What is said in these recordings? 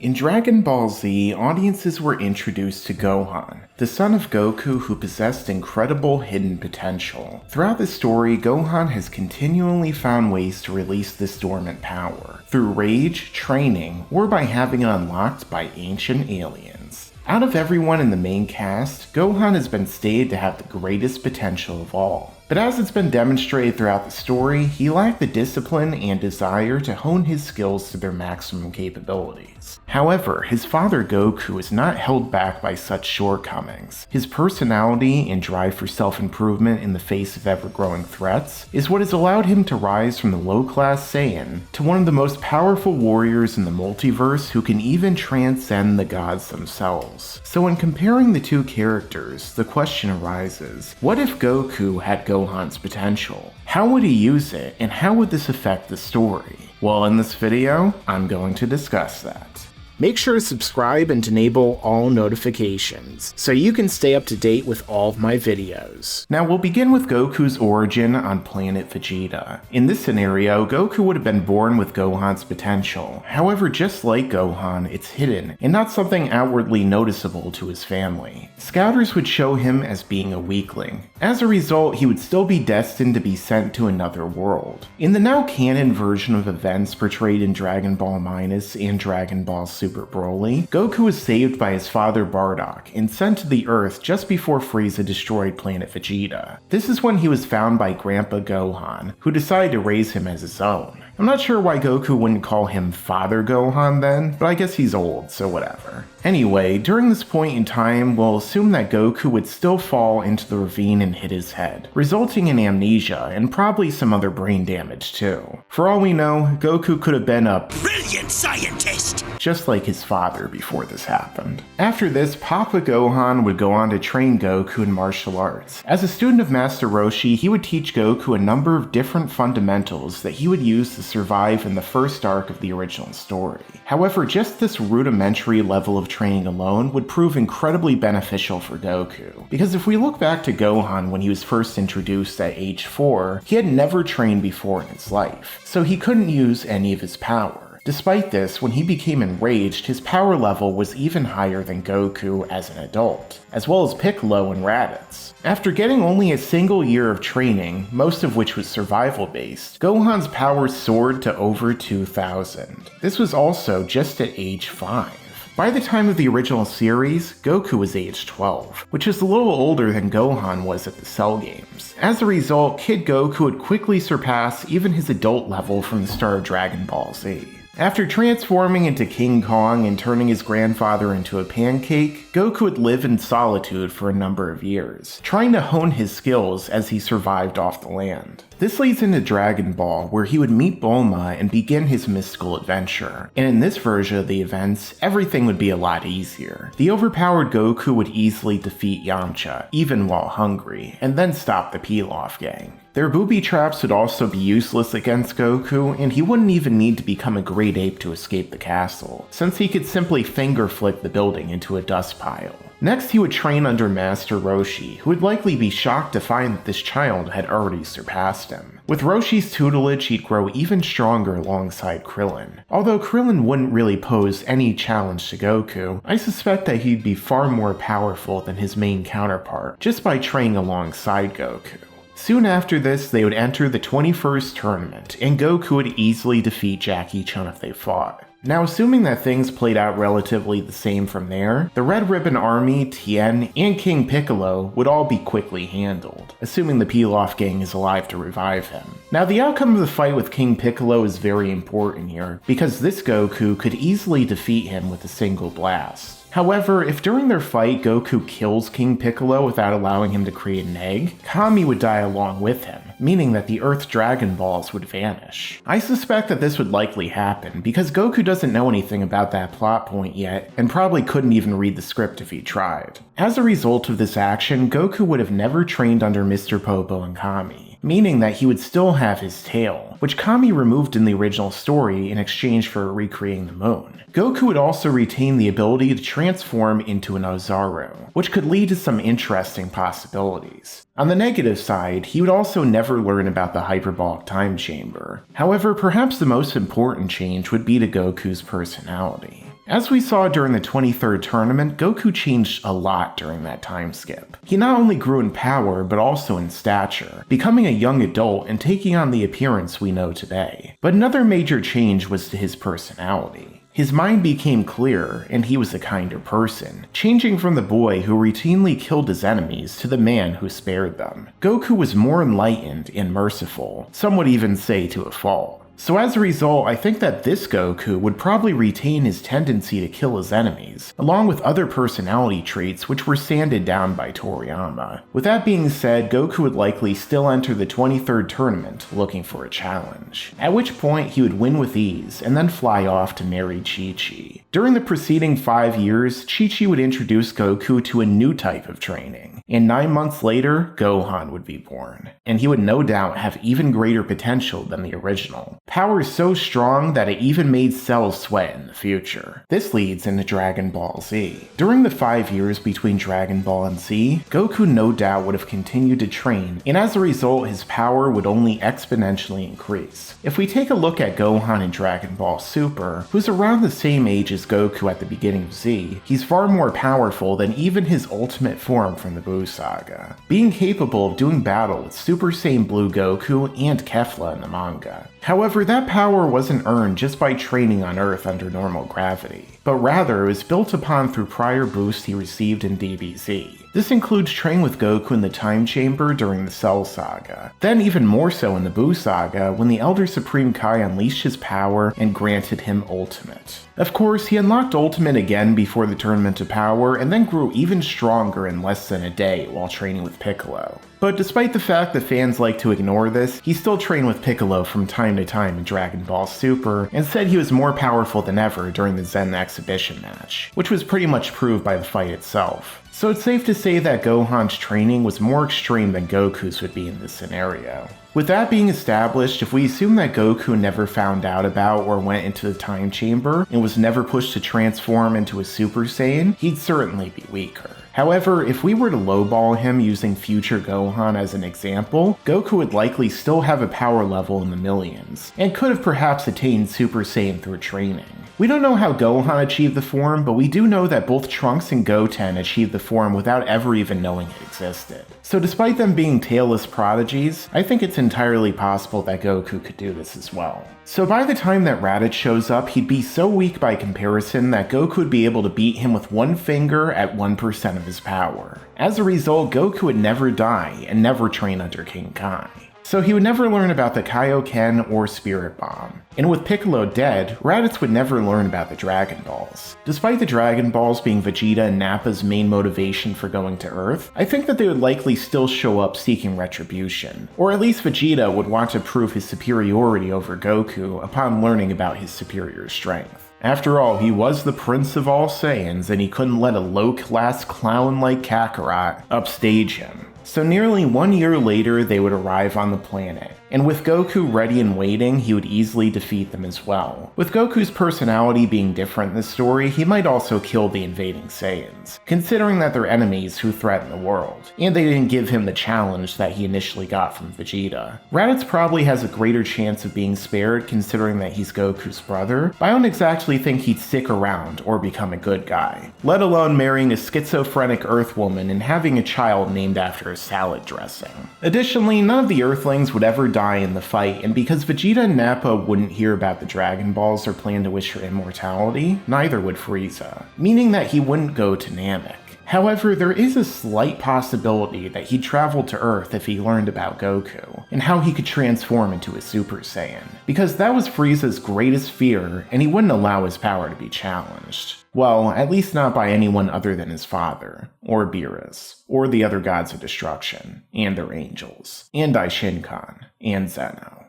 In Dragon Ball Z, audiences were introduced to Gohan, the son of Goku who possessed incredible hidden potential. Throughout the story, Gohan has continually found ways to release this dormant power, through rage, training, or by having it unlocked by ancient aliens. Out of everyone in the main cast, Gohan has been stated to have the greatest potential of all. But as it's been demonstrated throughout the story, he lacked the discipline and desire to hone his skills to their maximum capabilities. However, his father Goku is not held back by such shortcomings. His personality and drive for self-improvement in the face of ever-growing threats is what has allowed him to rise from the low-class Saiyan to one of the most powerful warriors in the multiverse who can even transcend the gods themselves. So when comparing the two characters, the question arises, what if Goku had Gohan's potential? How would he use it, and how would this affect the story? Well, in this video, I'm going to discuss that. Make sure to subscribe and enable all notifications, so you can stay up to date with all of my videos. Now we'll begin with Goku's origin on planet Vegeta. In this scenario, Goku would have been born with Gohan's potential. However, just like Gohan, it's hidden, and not something outwardly noticeable to his family. Scouters would show him as being a weakling. As a result, he would still be destined to be sent to another world. In the now canon version of events portrayed in Dragon Ball Minus and Dragon Ball Super Broly, Goku was saved by his father Bardock and sent to the Earth just before Frieza destroyed planet Vegeta. This is when he was found by Grandpa Gohan, who decided to raise him as his own. I'm not sure why Goku wouldn't call him Father Gohan then, but I guess he's old, so whatever. Anyway, during this point in time, we'll assume that Goku would still fall into the ravine and hit his head, resulting in amnesia and probably some other brain damage too. For all we know, Goku could have been a brilliant scientist, just like his father before this happened. After this, Papa Gohan would go on to train Goku in martial arts. As a student of Master Roshi, he would teach Goku a number of different fundamentals that he would use to survive in the first arc of the original story. However, just this rudimentary level of training alone would prove incredibly beneficial for Goku, because if we look back to Gohan when he was first introduced at age 4, he had never trained before in his life, so he couldn't use any of his power. Despite this, when he became enraged, his power level was even higher than Goku as an adult, as well as Piccolo and Raditz. After getting only a single year of training, most of which was survival-based, Gohan's power soared to over 2,000. This was also just at age 5. By the time of the original series, Goku was age 12, which is a little older than Gohan was at the Cell games. As a result, Kid Goku would quickly surpass even his adult level from the start of Dragon Ball Z. After transforming into King Kong and turning his grandfather into a pancake, Goku would live in solitude for a number of years, trying to hone his skills as he survived off the land. This leads into Dragon Ball, where he would meet Bulma and begin his mystical adventure. And in this version of the events, everything would be a lot easier. The overpowered Goku would easily defeat Yamcha, even while hungry, and then stop the Pilaf gang. Their booby traps would also be useless against Goku, and he wouldn't even need to become a great ape to escape the castle, since he could simply finger flick the building into a dust pile. Next, he would train under Master Roshi, who would likely be shocked to find that this child had already surpassed him. With Roshi's tutelage, he'd grow even stronger alongside Krillin. Although Krillin wouldn't really pose any challenge to Goku, I suspect that he'd be far more powerful than his main counterpart, just by training alongside Goku. Soon after this, they would enter the 21st tournament, and Goku would easily defeat Jackie Chun if they fought. Now, assuming that things played out relatively the same from there, the Red Ribbon Army, Tien, and King Piccolo would all be quickly handled, assuming the Pilaf gang is alive to revive him. Now, the outcome of the fight with King Piccolo is very important here, because this Goku could easily defeat him with a single blast. However, if during their fight Goku kills King Piccolo without allowing him to create an egg, Kami would die along with him, meaning that the Earth Dragon Balls would vanish. I suspect that this would likely happen, because Goku doesn't know anything about that plot point yet, and probably couldn't even read the script if he tried. As a result of this action, Goku would have never trained under Mr. Popo and Kami, meaning that he would still have his tail, which Kami removed in the original story in exchange for recreating the moon. Goku would also retain the ability to transform into an Ozaru, which could lead to some interesting possibilities. On the negative side, he would also never learn about the hyperbolic time chamber. However, perhaps the most important change would be to Goku's personality. As we saw during the 23rd tournament, Goku changed a lot during that time skip. He not only grew in power, but also in stature, becoming a young adult and taking on the appearance we know today. But another major change was to his personality. His mind became clearer, and he was a kinder person, changing from the boy who routinely killed his enemies to the man who spared them. Goku was more enlightened and merciful, some would even say to a fault. So as a result, I think that this Goku would probably retain his tendency to kill his enemies, along with other personality traits which were sanded down by Toriyama. With that being said, Goku would likely still enter the 23rd tournament looking for a challenge, at which point he would win with ease and then fly off to marry Chi-Chi. During the preceding 5 years, Chi-Chi would introduce Goku to a new type of training, and 9 months later, Gohan would be born, and he would no doubt have even greater potential than the original. Power is so strong that it even made cells sweat in the future. This leads into Dragon Ball Z. During the 5 years between Dragon Ball and Z, Goku no doubt would have continued to train, and as a result his power would only exponentially increase. If we take a look at Gohan in Dragon Ball Super, who's around the same age as Goku at the beginning of Z, he's far more powerful than even his ultimate form from the Buu saga, being capable of doing battle with Super Saiyan Blue Goku and Kefla in the manga. However, that power wasn't earned just by training on Earth under normal gravity, but rather it was built upon through prior boosts he received in DBZ. This includes training with Goku in the Time Chamber during the Cell Saga, then even more so in the Buu Saga when the Elder Supreme Kai unleashed his power and granted him Ultimate. Of course, he unlocked Ultimate again before the Tournament of Power and then grew even stronger in less than a day while training with Piccolo. But despite the fact that fans like to ignore this, he still trained with Piccolo from time to time in Dragon Ball Super and said he was more powerful than ever during the Zen exhibition match, which was pretty much proved by the fight itself. So it's safe to say that Gohan's training was more extreme than Goku's would be in this scenario. With that being established, if we assume that Goku never found out about or went into the Time Chamber and was never pushed to transform into a Super Saiyan, he'd certainly be weaker. However, if we were to lowball him using future Gohan as an example, Goku would likely still have a power level in the millions, and could have perhaps attained Super Saiyan through training. We don't know how Gohan achieved the form, but we do know that both Trunks and Goten achieved the form without ever even knowing it existed. So despite them being tailless prodigies, I think it's entirely possible that Goku could do this as well. So by the time that Raditz shows up, he'd be so weak by comparison that Goku would be able to beat him with one finger at 1% of his power. As a result, Goku would never die and never train under King Kai. So he would never learn about the Kaioken or Spirit Bomb. And with Piccolo dead, Raditz would never learn about the Dragon Balls. Despite the Dragon Balls being Vegeta and Nappa's main motivation for going to Earth, I think that they would likely still show up seeking retribution. Or at least Vegeta would want to prove his superiority over Goku upon learning about his superior strength. After all, he was the Prince of all Saiyans, and he couldn't let a low-class clown like Kakarot upstage him. So nearly 1 year later, they would arrive on the planet, and with Goku ready and waiting, he would easily defeat them as well. With Goku's personality being different in this story, he might also kill the invading Saiyans, considering that they're enemies who threaten the world, and they didn't give him the challenge that he initially got from Vegeta. Raditz probably has a greater chance of being spared considering that he's Goku's brother, but I don't exactly think he'd stick around or become a good guy, let alone marrying a schizophrenic Earth woman and having a child named after a salad dressing. Additionally, none of the Earthlings would ever die in the fight, and because Vegeta and Nappa wouldn't hear about the Dragon Balls or plan to wish her immortality, neither would Frieza, meaning that he wouldn't go to Namek. However, there is a slight possibility that he'd travel to Earth if he learned about Goku, and how he could transform into a Super Saiyan, because that was Frieza's greatest fear, and he wouldn't allow his power to be challenged. Well, at least not by anyone other than his father, or Beerus, or the other gods of destruction, and their angels, and Daishinkan, and Zeno.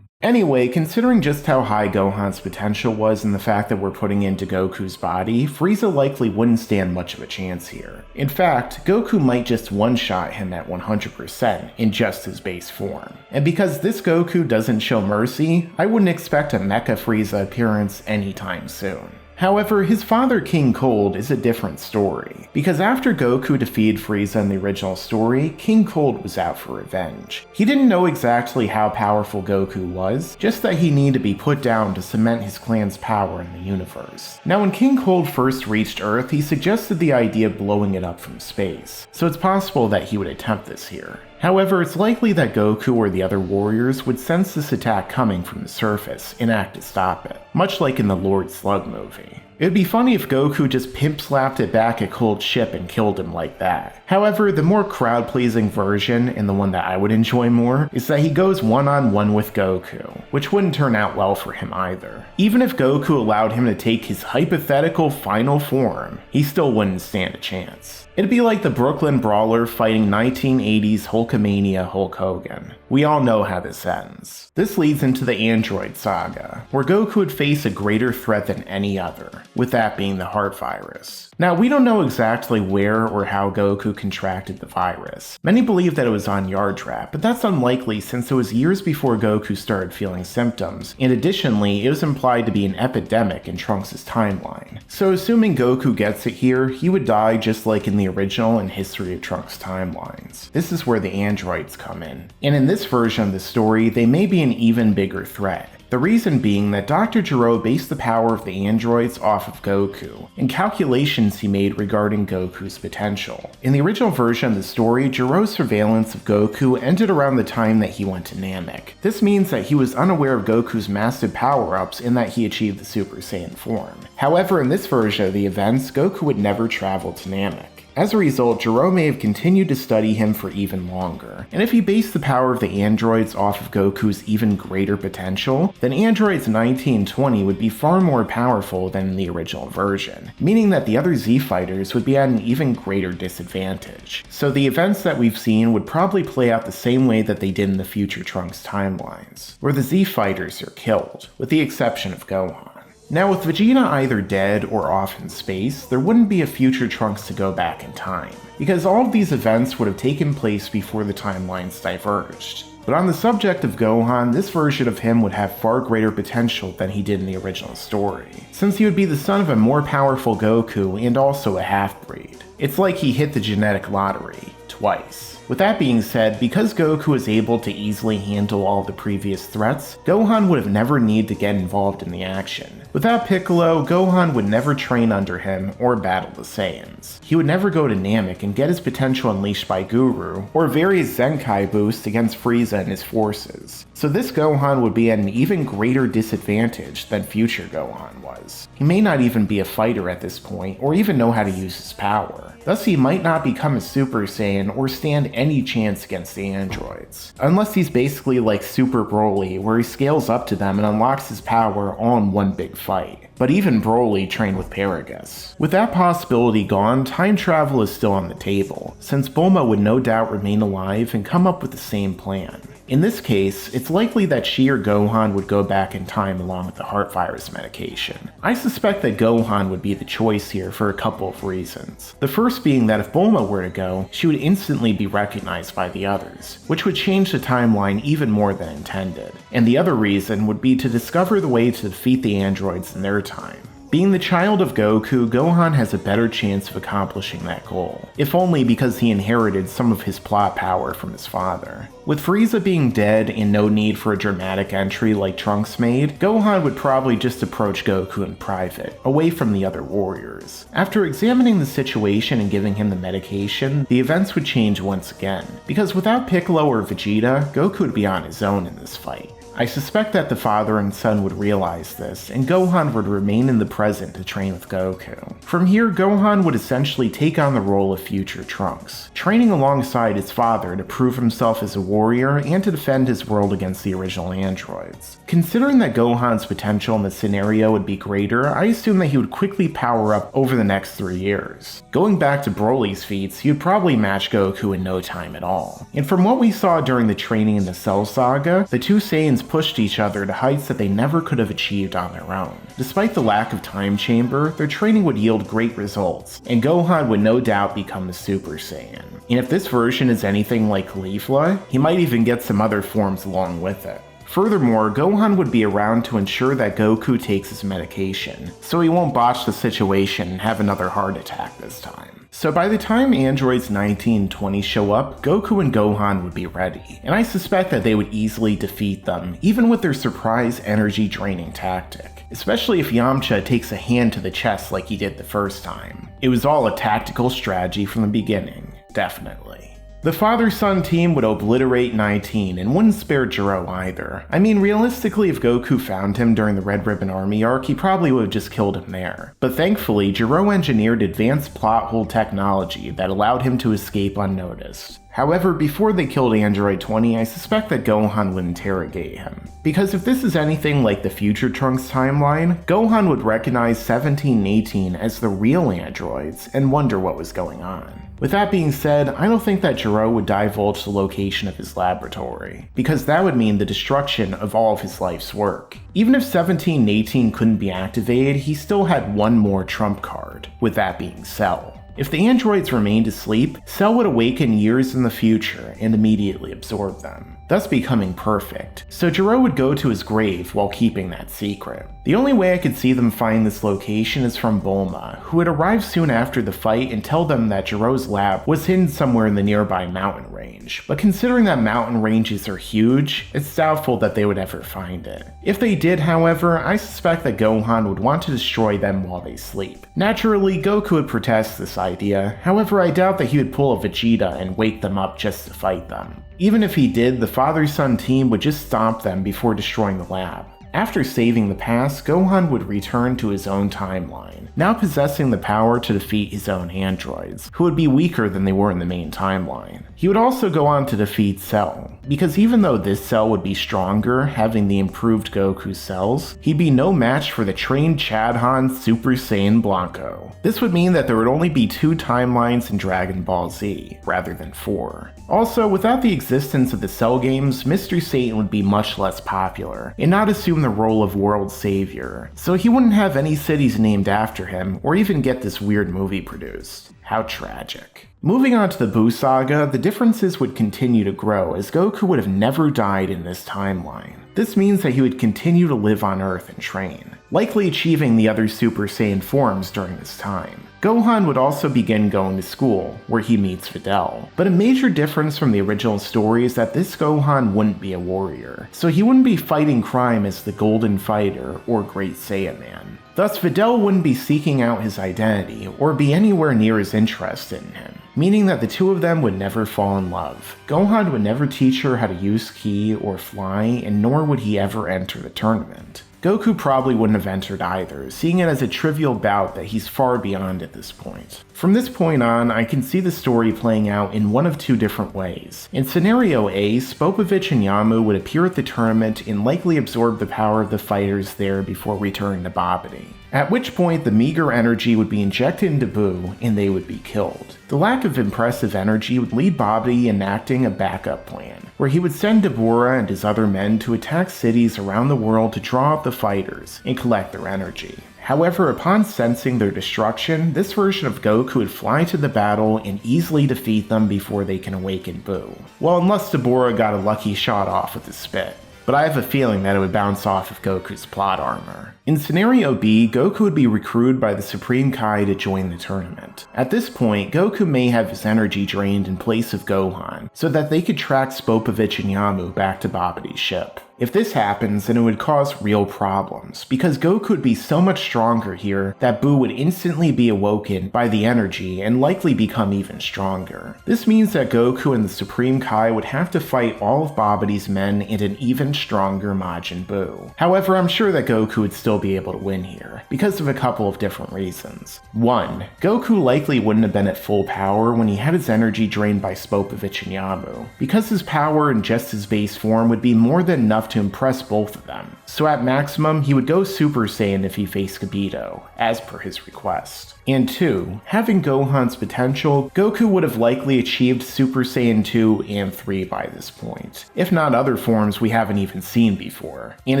Anyway, considering just how high Gohan's potential was and the fact that we're putting into Goku's body, Frieza likely wouldn't stand much of a chance here. In fact, Goku might just one-shot him at 100% in just his base form. And because this Goku doesn't show mercy, I wouldn't expect a Mecha Frieza appearance anytime soon. However, his father King Cold is a different story, because after Goku defeated Frieza in the original story, King Cold was out for revenge. He didn't know exactly how powerful Goku was, just that he needed to be put down to cement his clan's power in the universe. Now when King Cold first reached Earth, he suggested the idea of blowing it up from space, so it's possible that he would attempt this here. However, it's likely that Goku or the other warriors would sense this attack coming from the surface and act to stop it, much like in the Lord Slug movie. It'd be funny if Goku just pimp-slapped it back at Cold's ship and killed him like that. However, the more crowd-pleasing version, and the one that I would enjoy more, is that he goes one-on-one with Goku, which wouldn't turn out well for him either. Even if Goku allowed him to take his hypothetical final form, he still wouldn't stand a chance. It'd be like the Brooklyn Brawler fighting 1980s Hulkamania Hulk Hogan. We all know how this ends. This leads into the Android saga, where Goku would face a greater threat than any other, with that being the heart virus. Now, we don't know exactly where or how Goku contracted the virus. Many believe that it was on Yardtrap, but that's unlikely since it was years before Goku started feeling symptoms, and additionally, it was implied to be an epidemic in Trunks' timeline. So assuming Goku gets it here, he would die just like in the original and History of Trunks timelines. This is where the androids come in. And in this version of the story, they may be an even bigger threat. The reason being that Dr. Gero based the power of the androids off of Goku, and calculations he made regarding Goku's potential. In the original version of the story, Gero's surveillance of Goku ended around the time that he went to Namek. This means that he was unaware of Goku's massive power-ups in that he achieved the Super Saiyan form. However, in this version of the events, Goku would never travel to Namek. As a result, Gero may have continued to study him for even longer, and if he based the power of the androids off of Goku's even greater potential, then androids 19 and 20 would be far more powerful than in the original version, meaning that the other Z fighters would be at an even greater disadvantage. So the events that we've seen would probably play out the same way that they did in the future Trunks timelines, where the Z fighters are killed, with the exception of Gohan. Now, with Vegeta either dead or off in space, there wouldn't be a future Trunks to go back in time, because all of these events would have taken place before the timelines diverged. But on the subject of Gohan, this version of him would have far greater potential than he did in the original story, since he would be the son of a more powerful Goku and also a half-breed. It's like he hit the genetic lottery, twice. With that being said, because Goku was able to easily handle all the previous threats, Gohan would have never needed to get involved in the action. Without Piccolo, Gohan would never train under him or battle the Saiyans. He would never go to Namek and get his potential unleashed by Guru, or various Zenkai boosts against Frieza and his forces. So this Gohan would be at an even greater disadvantage than future Gohan was. He may not even be a fighter at this point, or even know how to use his power. Thus he might not become a Super Saiyan or stand any chance against the androids. Unless he's basically like Super Broly, where he scales up to them and unlocks his power all in one big fight. But even Broly trained with Paragus. With that possibility gone, time travel is still on the table, since Bulma would no doubt remain alive and come up with the same plan. In this case, it's likely that she or Gohan would go back in time along with the heart virus medication. I suspect that Gohan would be the choice here for a couple of reasons. The first being that if Bulma were to go, she would instantly be recognized by the others, which would change the timeline even more than intended. And the other reason would be to discover the way to defeat the androids in their time. Being the child of Goku, Gohan has a better chance of accomplishing that goal, if only because he inherited some of his plot power from his father. With Frieza being dead and no need for a dramatic entry like Trunks made, Gohan would probably just approach Goku in private, away from the other warriors. After examining the situation and giving him the medication, the events would change once again, because without Piccolo or Vegeta, Goku would be on his own in this fight. I suspect that the father and son would realize this, and Gohan would remain in the present to train with Goku. From here, Gohan would essentially take on the role of future Trunks, training alongside his father to prove himself as a warrior and to defend his world against the original androids. Considering that Gohan's potential in this scenario would be greater, I assume that he would quickly power up over the next 3 years. Going back to Broly's feats, he would probably match Goku in no time at all. And from what we saw during the training in the Cell Saga, the two Saiyans pushed each other to heights that they never could have achieved on their own. Despite the lack of time chamber, their training would yield great results, and Gohan would no doubt become a Super Saiyan. And if this version is anything like Caulifla, he might even get some other forms along with it. Furthermore, Gohan would be around to ensure that Goku takes his medication, so he won't botch the situation and have another heart attack this time. So by the time androids 19 and 20 show up, Goku and Gohan would be ready, and I suspect that they would easily defeat them, even with their surprise energy draining tactic, especially if Yamcha takes a hand to the chest like he did the first time. It was all a tactical strategy from the beginning, definitely. The father-son team would obliterate 19 and wouldn't spare Jiro either. I mean, realistically, if Goku found him during the Red Ribbon Army arc, he probably would have just killed him there. But thankfully, Jiro engineered advanced plot hole technology that allowed him to escape unnoticed. However, before they killed Android 20, I suspect that Gohan would interrogate him. Because if this is anything like the Future Trunks timeline, Gohan would recognize 17 and 18 as the real androids and wonder what was going on. With that being said, I don't think that Jiro would divulge the location of his laboratory, because that would mean the destruction of all of his life's work. Even if 17 and 18 couldn't be activated, he still had one more trump card, with that being Cell. If the androids remained asleep, Cell would awaken years in the future and immediately absorb them, thus becoming perfect, so Jiro would go to his grave while keeping that secret. The only way I could see them find this location is from Bulma, who would arrive soon after the fight and tell them that Jiro's lab was hidden somewhere in the nearby mountain range, but considering that mountain ranges are huge, it's doubtful that they would ever find it. If they did, however, I suspect that Gohan would want to destroy them while they sleep. Naturally, Goku would protest this idea, however I doubt that he would pull a Vegeta and wake them up just to fight them. Even if he did, the father-son team would just stomp them before destroying the lab. After saving the past, Gohan would return to his own timeline, now possessing the power to defeat his own androids, who would be weaker than they were in the main timeline. He would also go on to defeat Cell, because even though this Cell would be stronger, having the improved Goku cells, he'd be no match for the trained Chadhan Super Saiyan Blanco. This would mean that there would only be 2 timelines in Dragon Ball Z, rather than 4. Also, without the existence of the Cell games, Mr. Satan would be much less popular, and not assume the role of world savior, so he wouldn't have any cities named after him, or even get this weird movie produced. How tragic. Moving on to the Buu saga, the differences would continue to grow as Goku would have never died in this timeline. This means that he would continue to live on Earth and train, likely achieving the other Super Saiyan forms during this time. Gohan would also begin going to school, where he meets Videl. But a major difference from the original story is that this Gohan wouldn't be a warrior, so he wouldn't be fighting crime as the Golden Fighter or Great Saiyan Man. Thus, Videl wouldn't be seeking out his identity or be anywhere near as interested in him, meaning that the two of them would never fall in love. Gohan would never teach her how to use ki or fly, and nor would he ever enter the tournament. Goku probably wouldn't have entered either, seeing it as a trivial bout that he's far beyond at this point. From this point on, I can see the story playing out in one of 2 different ways. In scenario A, Spopovich and Yamu would appear at the tournament and likely absorb the power of the fighters there before returning to Babidi. At which point, the meager energy would be injected into Buu, and they would be killed. The lack of impressive energy would lead Babidi enacting a backup plan, where he would send Dabura and his other men to attack cities around the world to draw out the fighters and collect their energy. However, upon sensing their destruction, this version of Goku would fly to the battle and easily defeat them before they can awaken Buu. Well, unless Dabura got a lucky shot off with his spit. But I have a feeling that it would bounce off of Goku's plot armor. In scenario B, Goku would be recruited by the Supreme Kai to join the tournament. At this point, Goku may have his energy drained in place of Gohan, so that they could track Spopovich and Yamu back to Babidi's ship. If this happens, then it would cause real problems, because Goku would be so much stronger here that Buu would instantly be awoken by the energy and likely become even stronger. This means that Goku and the Supreme Kai would have to fight all of Babidi's men and an even stronger Majin Buu. However, I'm sure that Goku would still be able to win here, because of a couple of different reasons. 1. Goku likely wouldn't have been at full power when he had his energy drained by Spopovich and Yamu, because his power in just his base form would be more than enough to impress both of them. So at maximum, he would go Super Saiyan if he faced Kibito, as per his request. And 2, having Gohan's potential, Goku would have likely achieved Super Saiyan 2 and 3 by this point, if not other forms we haven't even seen before. And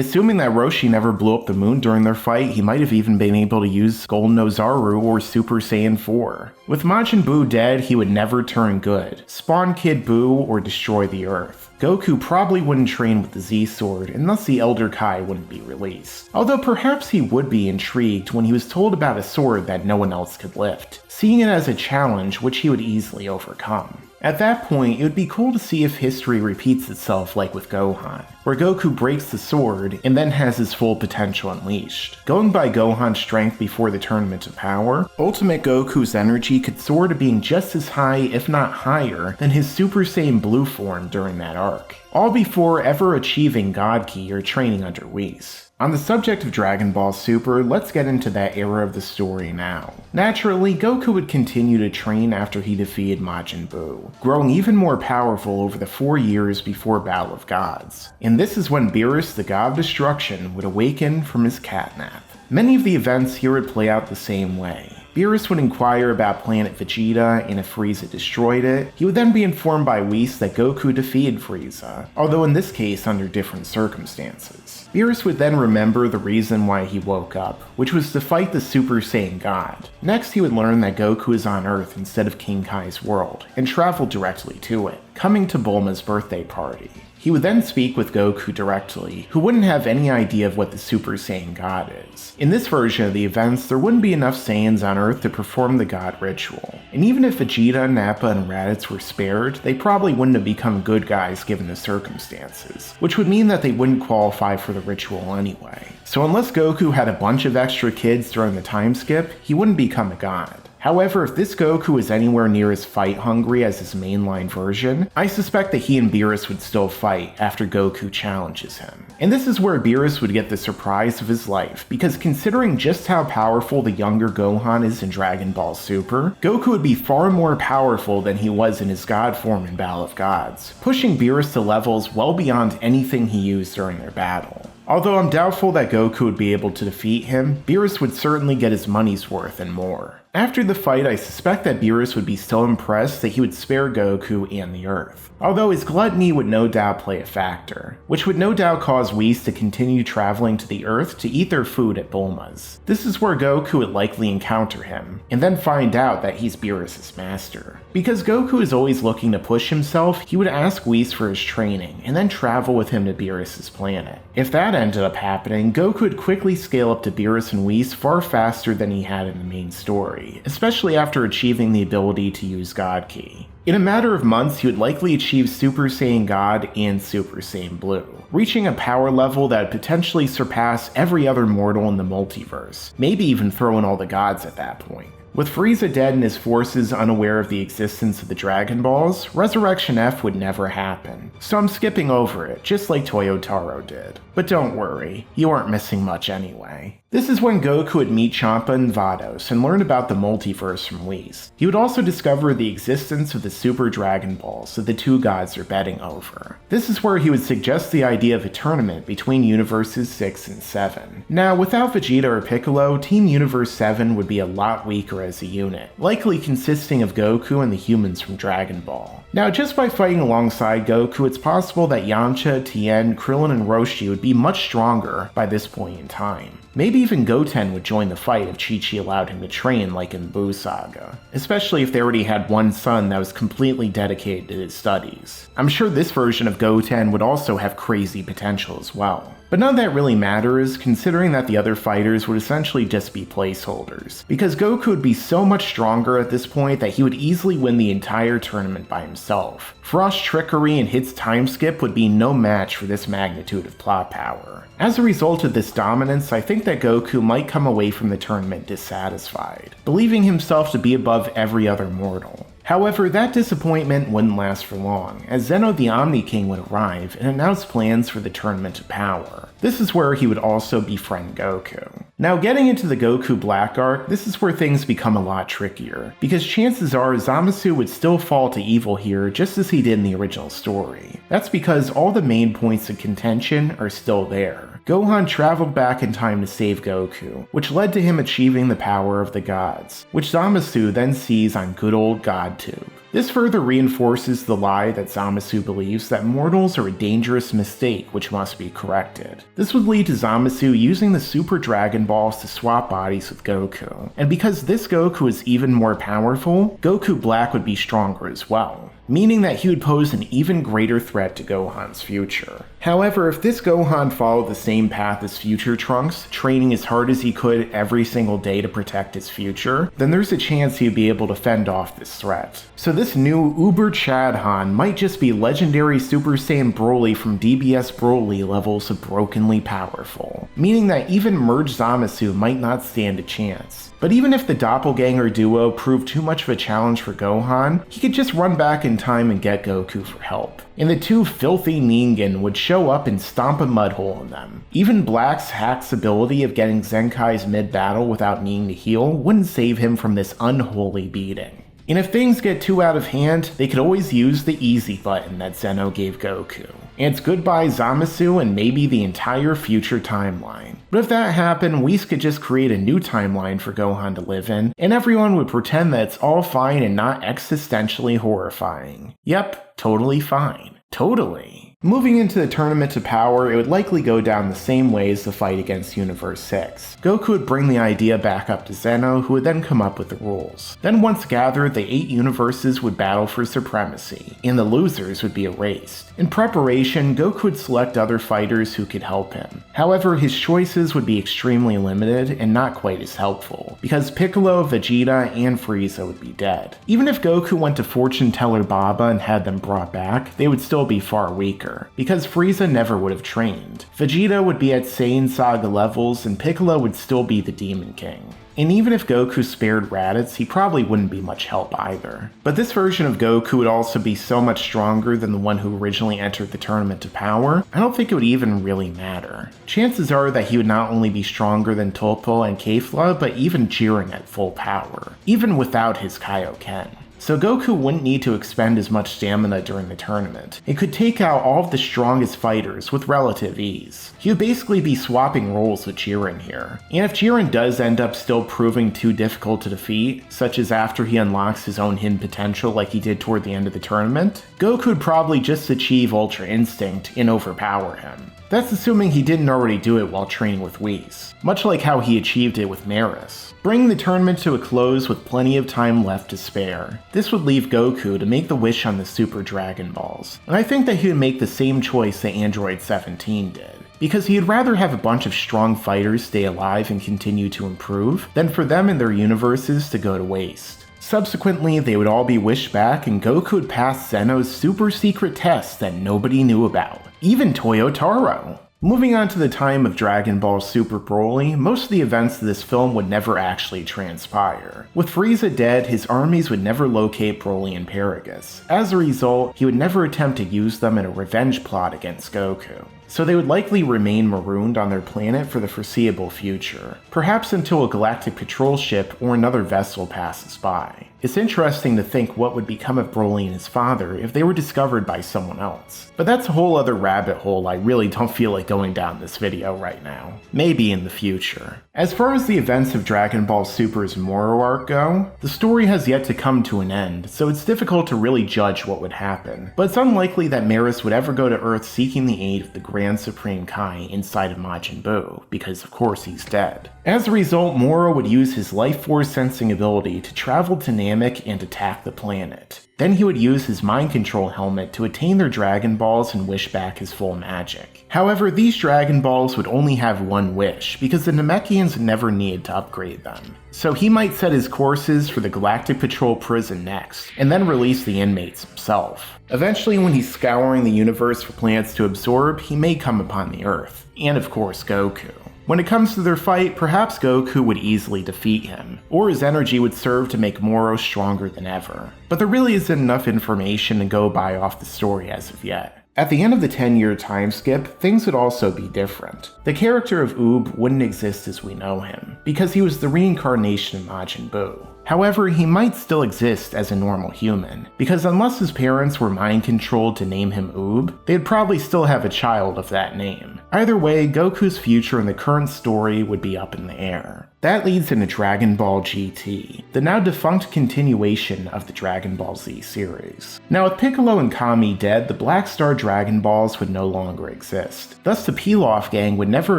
assuming that Roshi never blew up the moon during their fight, he might have even been able to use Golden Ozaru or Super Saiyan 4. With Majin Buu dead, he would never turn good, spawn Kid Buu, or destroy the Earth. Goku probably wouldn't train with the Z sword, and thus the Elder Kai wouldn't be released. Although perhaps he would be intrigued when he was told about a sword that no one else could lift, seeing it as a challenge which he would easily overcome. At that point, it would be cool to see if history repeats itself like with Gohan, where Goku breaks the sword and then has his full potential unleashed. Going by Gohan's strength before the Tournament of Power, Ultimate Goku's energy could soar to being just as high, if not higher, than his Super Saiyan Blue form during that arc, all before ever achieving God Ki or training under Whis. On the subject of Dragon Ball Super, let's get into that era of the story now. Naturally, Goku would continue to train after he defeated Majin Buu, growing even more powerful over the 4 years before Battle of Gods. And this is when Beerus, the God of Destruction, would awaken from his catnap. Many of the events here would play out the same way. Beerus would inquire about planet Vegeta, and if Frieza destroyed it, he would then be informed by Whis that Goku defeated Frieza, although in this case under different circumstances. Beerus would then remember the reason why he woke up, which was to fight the Super Saiyan God. Next, he would learn that Goku is on Earth instead of King Kai's world, and travel directly to it, coming to Bulma's birthday party. He would then speak with Goku directly, who wouldn't have any idea of what the Super Saiyan God is. In this version of the events, there wouldn't be enough Saiyans on Earth to perform the God ritual. And even if Vegeta, Nappa, and Raditz were spared, they probably wouldn't have become good guys given the circumstances, which would mean that they wouldn't qualify for the ritual anyway. So unless Goku had a bunch of extra kids during the time skip, he wouldn't become a god. However, if this Goku is anywhere near as fight-hungry as his mainline version, I suspect that he and Beerus would still fight after Goku challenges him. And this is where Beerus would get the surprise of his life, because considering just how powerful the younger Gohan is in Dragon Ball Super, Goku would be far more powerful than he was in his god form in Battle of Gods, pushing Beerus to levels well beyond anything he used during their battle. Although I'm doubtful that Goku would be able to defeat him, Beerus would certainly get his money's worth and more. After the fight, I suspect that Beerus would be so impressed that he would spare Goku and the Earth. Although his gluttony would no doubt play a factor, which would no doubt cause Whis to continue traveling to the Earth to eat their food at Bulma's. This is where Goku would likely encounter him, and then find out that he's Beerus' master. Because Goku is always looking to push himself, he would ask Whis for his training, and then travel with him to Beerus' planet. If that ended up happening, Goku would quickly scale up to Beerus and Whis far faster than he had in the main story, especially after achieving the ability to use God Ki. In a matter of months, he would likely achieve Super Saiyan God and Super Saiyan Blue, reaching a power level that would potentially surpass every other mortal in the multiverse, maybe even throw in all the gods at that point. With Frieza dead and his forces unaware of the existence of the Dragon Balls, Resurrection F would never happen, so I'm skipping over it, just like Toyotaro did. But don't worry, you aren't missing much anyway. This is when Goku would meet Champa and Vados and learn about the multiverse from Whis. He would also discover the existence of the Super Dragon Balls that the two gods are betting over. This is where he would suggest the idea of a tournament between Universes 6 and 7. Now, without Vegeta or Piccolo, Team Universe 7 would be a lot weaker as a unit, likely consisting of Goku and the humans from Dragon Ball. Now, just by fighting alongside Goku, it's possible that Yamcha, Tien, Krillin, and Roshi would be much stronger by this point in time. Maybe even Goten would join the fight if Chi-Chi allowed him to train like in the Buu saga, especially if they already had one son that was completely dedicated to his studies. I'm sure this version of Goten would also have crazy potential as well. But none of that really matters, considering that the other fighters would essentially just be placeholders, because Goku would be so much stronger at this point that he would easily win the entire tournament by himself. Frost's trickery and Hit's time skip would be no match for this magnitude of plot power. As a result of this dominance, I think that Goku might come away from the tournament dissatisfied, believing himself to be above every other mortal. However, that disappointment wouldn't last for long, as Zeno the Omni King would arrive and announce plans for the Tournament of Power. This is where he would also befriend Goku. Now, getting into the Goku Black arc, this is where things become a lot trickier, because chances are Zamasu would still fall to evil here just as he did in the original story. That's because all the main points of contention are still there. Gohan traveled back in time to save Goku, which led to him achieving the power of the gods, which Zamasu then sees on good old GodTube. This further reinforces the lie that Zamasu believes that mortals are a dangerous mistake which must be corrected. This would lead to Zamasu using the Super Dragon Balls to swap bodies with Goku, and because this Goku is even more powerful, Goku Black would be stronger as well, meaning that he would pose an even greater threat to Gohan's future. However, if this Gohan followed the same path as future Trunks, training as hard as he could every single day to protect his future, then there's a chance he'd be able to fend off this threat. So this new Uber Chad Han might just be legendary Super Saiyan Broly from DBS Broly levels of brokenly powerful, meaning that even merged Zamasu might not stand a chance. But even if the doppelganger duo proved too much of a challenge for Gohan, he could just run back in time and get Goku for help. And the two filthy Ningen would show up and stomp a mud hole in them. Even Black's hack's ability of getting Zenkai's mid-battle without needing to heal wouldn't save him from this unholy beating. And if things get too out of hand, they could always use the easy button that Zeno gave Goku. And it's goodbye Zamasu and maybe the entire future timeline. But if that happened, Whis could just create a new timeline for Gohan to live in, and everyone would pretend that it's all fine and not existentially horrifying. Yep, totally fine. Totally. Moving into the Tournament to Power, it would likely go down the same way as the fight against Universe 6. Goku would bring the idea back up to Zeno, who would then come up with the rules. Then once gathered, the 8 universes would battle for supremacy, and the losers would be erased. In preparation, Goku would select other fighters who could help him. However, his choices would be extremely limited and not quite as helpful, because Piccolo, Vegeta, and Frieza would be dead. Even if Goku went to Fortune Teller Baba and had them brought back, they would still be far weaker, because Frieza never would have trained. Vegeta would be at Saiyan saga levels, and Piccolo would still be the Demon King. And even if Goku spared Raditz, he probably wouldn't be much help either. But this version of Goku would also be so much stronger than the one who originally entered the Tournament to Power, I don't think it would even really matter. Chances are that he would not only be stronger than Toppo and Kefla, but even Jiren at full power, even without his Kaioken. So Goku wouldn't need to expend as much stamina during the tournament. It could take out all of the strongest fighters with relative ease. He would basically be swapping roles with Jiren here. And if Jiren does end up still proving too difficult to defeat, such as after he unlocks his own hidden potential like he did toward the end of the tournament, Goku would probably just achieve Ultra Instinct and overpower him. That's assuming he didn't already do it while training with Whis, much like how he achieved it with Maris, bringing the tournament to a close with plenty of time left to spare. This would leave Goku to make the wish on the Super Dragon Balls, and I think that he would make the same choice that Android 17 did, because he'd rather have a bunch of strong fighters stay alive and continue to improve, than for them and their universes to go to waste. Subsequently, they would all be wished back and Goku would pass Zeno's super secret test that nobody knew about, even Toyotaro. Moving on to the time of Dragon Ball Super Broly, most of the events of this film would never actually transpire. With Frieza dead, his armies would never locate Broly and Paragus. As a result, he would never attempt to use them in a revenge plot against Goku. So they would likely remain marooned on their planet for the foreseeable future, perhaps until a galactic patrol ship or another vessel passes by. It's interesting to think what would become of Broly and his father if they were discovered by someone else. But that's a whole other rabbit hole I really don't feel like going down this video right now. Maybe in the future. As far as the events of Dragon Ball Super's Moro arc go, the story has yet to come to an end, so it's difficult to really judge what would happen. But it's unlikely that Maris would ever go to Earth seeking the aid of the Grand Supreme Kai inside of Majin Buu, because of course he's dead. As a result, Moro would use his life force sensing ability to travel to Namek and attack the planet. Then he would use his mind control helmet to attain their Dragon Balls and wish back his full magic. However, these Dragon Balls would only have one wish, because the Namekians never needed to upgrade them. So he might set his courses for the Galactic Patrol prison next, and then release the inmates himself. Eventually, when he's scouring the universe for planets to absorb, he may come upon the Earth, and of course Goku. When it comes to their fight, perhaps Goku would easily defeat him, or his energy would serve to make Moro stronger than ever. But there really isn't enough information to go by off the story as of yet. At the end of the 10-year time skip, things would also be different. The character of Oob wouldn't exist as we know him, because he was the reincarnation of Majin Buu. However, he might still exist as a normal human, because unless his parents were mind-controlled to name him Oob, they'd probably still have a child of that name. Either way, Goku's future in the current story would be up in the air. That leads into Dragon Ball GT, the now defunct continuation of the Dragon Ball Z series. Now with Piccolo and Kami dead, the Black Star Dragon Balls would no longer exist. Thus the Pilaf gang would never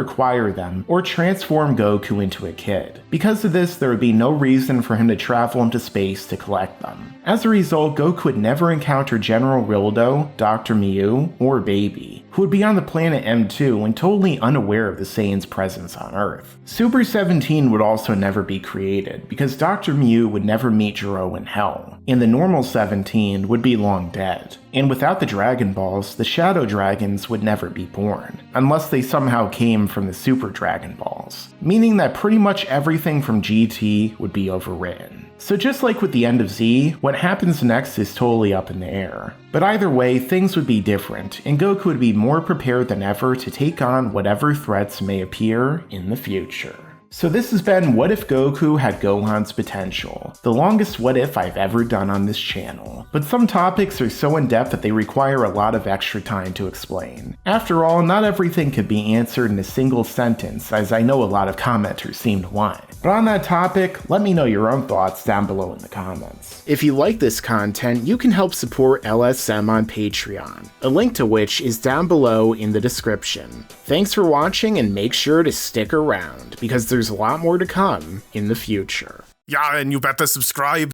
acquire them or transform Goku into a kid. Because of this, there would be no reason for him to travel into space to collect them. As a result, Goku would never encounter General Rildo, Dr. Miu, or Baby, who would be on the planet M2 and totally unaware of the Saiyan's presence on Earth. Super 17 would also never be created, because Dr. Miu would never meet Jiro in Hell, and the normal 17 would be long dead. And without the Dragon Balls, the Shadow Dragons would never be born, unless they somehow came from the Super Dragon Balls, meaning that pretty much everything from GT would be overwritten. So just like with the end of Z, what happens next is totally up in the air. But either way, things would be different, and Goku would be more prepared than ever to take on whatever threats may appear in the future. So this has been What If Goku Had Gohan's Potential, the longest what if I've ever done on this channel. But some topics are so in-depth that they require a lot of extra time to explain. After all, not everything could be answered in a single sentence, as I know a lot of commenters seem to want. But on that topic, let me know your own thoughts down below in the comments. If you like this content, you can help support LSM on Patreon, a link to which is down below in the description. Thanks for watching, and make sure to stick around, because there's a lot more to come in the future. Yeah, and you better subscribe.